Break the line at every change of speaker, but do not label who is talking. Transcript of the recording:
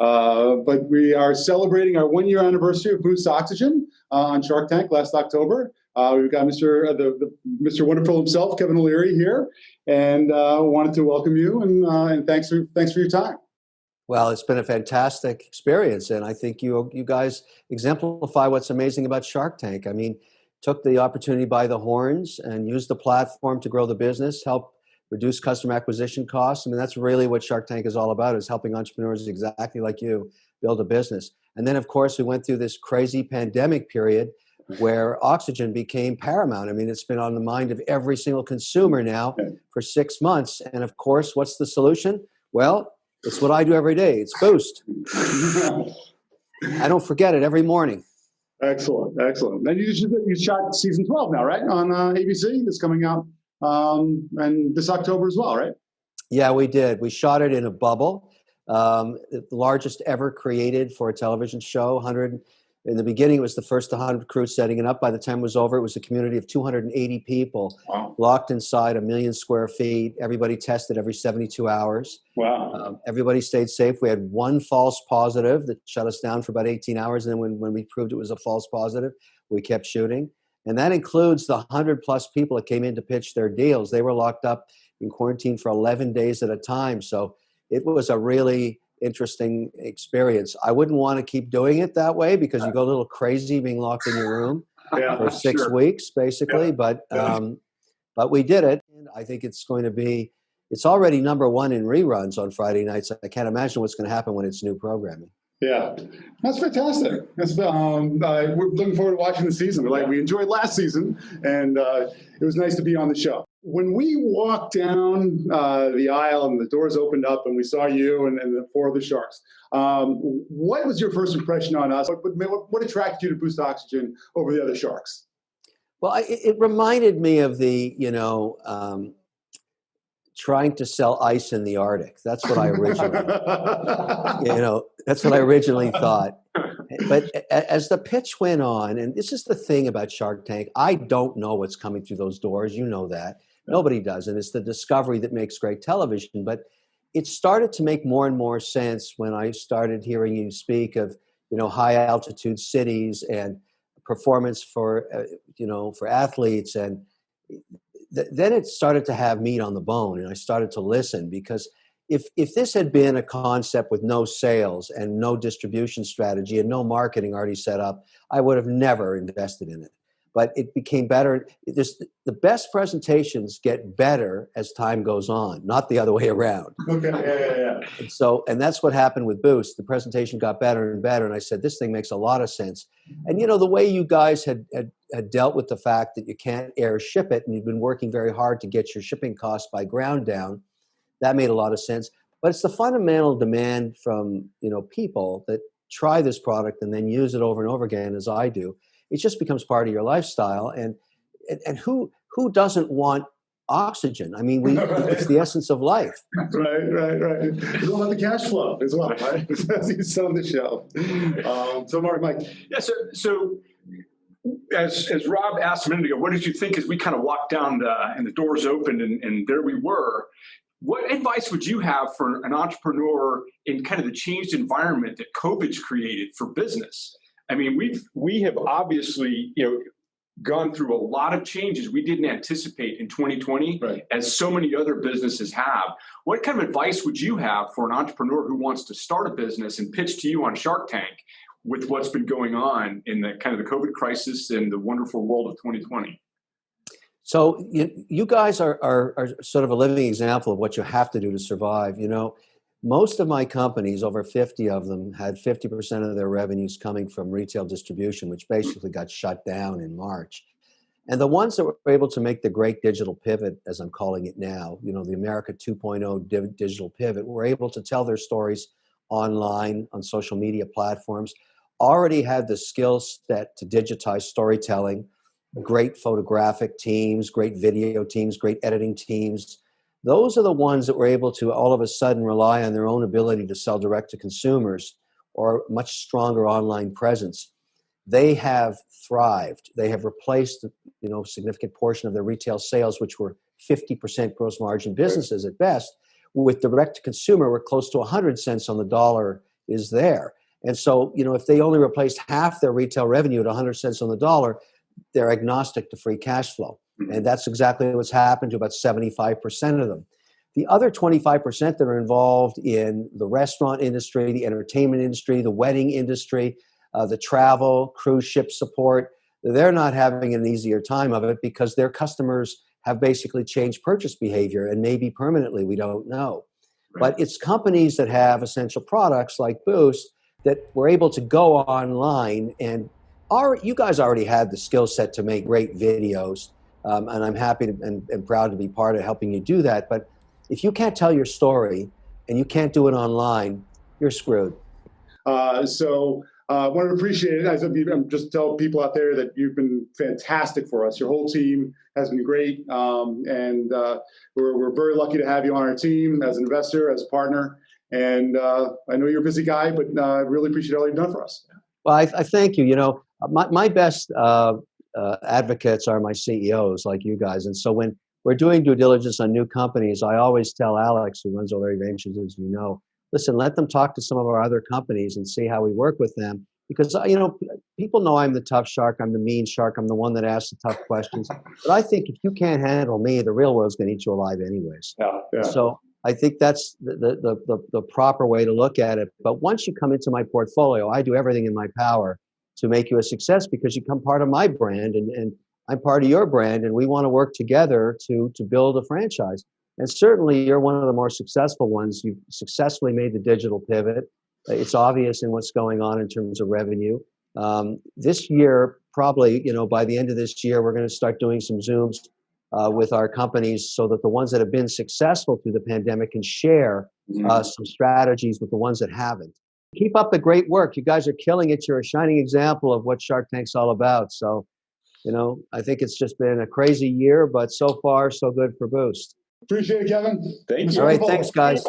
But we are celebrating our 1-year anniversary of Boost Oxygen on Shark Tank last October. We've got Mr. Wonderful himself, Kevinoleary, here, and wanted to welcome you and thanks for your time.
Well, it's been a fantastic experience, and I think you guys exemplify what's amazing about Shark Tank. I mean, took the opportunity by the horns and used the platform to grow the business, help reduce customer acquisition costs. I mean, that's really what Shark Tank is all about, is helping entrepreneurs exactly like you build a business. And then, of course, we went through this crazy pandemic period where oxygen became paramount. I mean, it's been on the mind of every single consumer now for 6 months. And of course, what's the solution? Well, it's what I do every day. It's Boost. I don't forget it every morning.
Excellent. And you shot season 12 now, right? On ABC. It's coming out and this October as well, right?
Yeah, we did. We shot it in a bubble. The largest ever created for a television show. In the beginning, it was the first 100 crews setting it up. By the time it was over, it was a community of 280 people, locked inside 1 million square feet. Everybody tested every 72 hours.
Wow.
Everybody stayed safe. We had one false positive that shut us down for about 18 hours. And then when we proved it was a false positive, we kept shooting. And that includes the 100+ people that came in to pitch their deals. They were locked up in quarantine for 11 days at a time. So it was a really interesting experience. I wouldn't want to keep doing it that way because you go a little crazy being locked in your room for 6 weeks, basically. But we did it. And I think it's already #1 in reruns on Friday nights. I can't imagine what's going to happen when it's new programming.
Yeah, that's fantastic. We're looking forward to watching the season. We enjoyed last season, and it was nice to be on the show. When we walked down the aisle and the doors opened up and we saw you and the 4 of the Sharks, what was your first impression on us? What attracted you to Boost Oxygen over the other Sharks?
Well, it reminded me of trying to sell ice in the Arctic. That's what I originally, that's what I originally thought. But as the pitch went on, and this is the thing about Shark Tank, I don't know what's coming through those doors. You know that. Nobody does. And it's the discovery that makes great television. But it started to make more and more sense when I started hearing you speak of, high altitude cities and performance for athletes. And then it started to have meat on the bone. And I started to listen, because if this had been a concept with no sales and no distribution strategy and no marketing already set up, I would have never invested in it. But it became better. The best presentations get better as time goes on, not the other way around.
Okay,
yeah. And that's what happened with Boost. The presentation got better and better, and I said, this thing makes a lot of sense. And the way you guys had dealt with the fact that you can't air ship it, and you've been working very hard to get your shipping costs by ground down, that made a lot of sense. But it's the fundamental demand from people that try this product and then use it over and over again, as I do. It just becomes part of your lifestyle. And who doesn't want oxygen? I mean, it's the essence of life.
Right. We don't have the cash flow as well, right? As you said on the show. So, Mike.
Yeah, so as Rob asked a minute ago, what did you think as we kind of walked down and the doors opened and there we were? What advice would you have for an entrepreneur in kind of the changed environment that COVID's created for business? I mean, we have obviously, gone through a lot of changes we didn't anticipate in 2020, as so many other businesses have. What kind of advice would you have for an entrepreneur who wants to start a business and pitch to you on Shark Tank with what's been going on in the kind of the COVID crisis and the wonderful world of 2020?
So you guys are sort of a living example of what you have to do to survive. Most of my companies, over 50 of them, had 50% of their revenues coming from retail distribution, which basically got shut down in March. And the ones that were able to make the great digital pivot, as I'm calling it now, the America 2.0 digital pivot, were able to tell their stories online on social media platforms, already had the skill set to digitize storytelling, great photographic teams, great video teams, great editing teams. Those are the ones that were able to all of a sudden rely on their own ability to sell direct to consumers or much stronger online presence. They have thrived. They have replaced, a significant portion of their retail sales, which were 50% gross margin businesses at best, with direct to consumer. We're close to 100 cents on the dollar is there. And so, if they only replaced half their retail revenue at 100 cents on the dollar, they're agnostic to free cash flow. And that's exactly what's happened to about 75% of them. The other 25% that are involved in the restaurant industry, the entertainment industry, the wedding industry, the travel, cruise ship support, they're not having an easier time of it because their customers have basically changed purchase behavior, and maybe permanently, we don't know. But it's companies that have essential products like Boost that were able to go online, and you guys already had the skill set to make great videos, and I'm happy and proud to be part of helping you do that. But if you can't tell your story and you can't do it online, you're screwed.
I want to appreciate it. I'm just tell people out there that you've been fantastic for us. Your whole team has been great, and we're very lucky to have you on our team as an investor, as a partner. And I know you're a busy guy, but I really appreciate all you've done for us.
Well, I thank you. My best advocates are my CEOs like you guys. And so when we're doing due diligence on new companies, I always tell Alex, who runs O'Leary Ventures, as you know, listen, let them talk to some of our other companies and see how we work with them. Because, people know I'm the tough shark. I'm the mean shark. I'm the one that asks the tough questions. But I think if you can't handle me, the real world's going to eat you alive anyways.
Yeah.
So I think that's the proper way to look at it. But once you come into my portfolio, I do everything in my power to make you a success because you become part of my brand and I'm part of your brand, and we want to work together to build a franchise. And certainly you're one of the more successful ones. You've successfully made the digital pivot. It's obvious in what's going on in terms of revenue. This year, probably, by the end of this year, we're going to start doing some Zooms with our companies so that the ones that have been successful through the pandemic can share some strategies with the ones that haven't. Keep up the great work. You guys are killing it. You're a shining example of what Shark Tank's all about. So, I think it's just been a crazy year, but so far, so good for Boost.
Appreciate it, Kevin.
Thank you.
All right, thanks, guys.